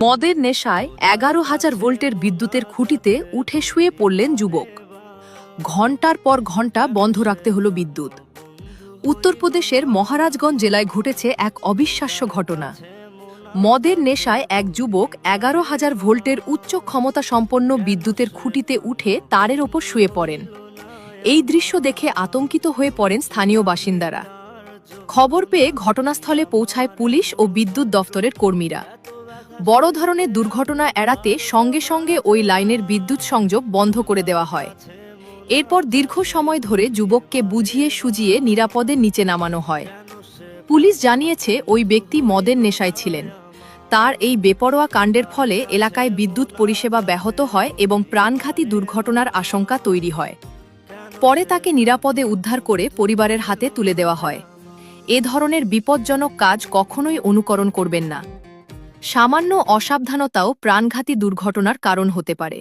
মদের নেশায় 11,000 ভোল্টের বিদ্যুতের খুঁটিতে উঠে শুয়ে পড়লেন যুবক। ঘণ্টার পর ঘণ্টা বন্ধ রাখতে হলো বিদ্যুৎ। উত্তরপ্রদেশের মহারাজগঞ্জ জেলায় ঘটেছে এক অবিশ্বাস্য ঘটনা। মদের নেশায় এক যুবক 11,000 ভোল্টের উচ্চ ক্ষমতা সম্পন্ন বিদ্যুতের খুঁটিতে উঠে তারের ওপর শুয়ে পড়েন। এই দৃশ্য দেখে আতঙ্কিত হয়ে পড়েন স্থানীয় বাসিন্দারা। খবর পেয়ে ঘটনাস্থলে পৌঁছায় পুলিশ ও বিদ্যুৎ দফতরের কর্মীরা। বড় ধরনের দুর্ঘটনা এড়াতে সঙ্গে সঙ্গে ওই লাইনের বিদ্যুৎ সংযোগ বন্ধ করে দেওয়া হয়। এরপর দীর্ঘ সময় ধরে যুবককে বুঝিয়ে সুজিয়ে নিরাপদে নিচে নামানো হয়। পুলিশ জানিয়েছে ওই ব্যক্তি মদের নেশায় ছিলেন। তার এই বেপরোয়া কাণ্ডের ফলে এলাকায় বিদ্যুৎ পরিষেবা ব্যাহত হয় এবং প্রাণঘাতী দুর্ঘটনার আশঙ্কা তৈরি হয়। পরে তাকে নিরাপদে উদ্ধার করে পরিবারের হাতে তুলে দেওয়া হয়। এ ধরনের বিপজ্জনক কাজ কখনোই অনুকরণ করবেন না। সামান্য অসাবধানতাও প্রাণঘাতী দুর্ঘটনার কারণ হতে পারে।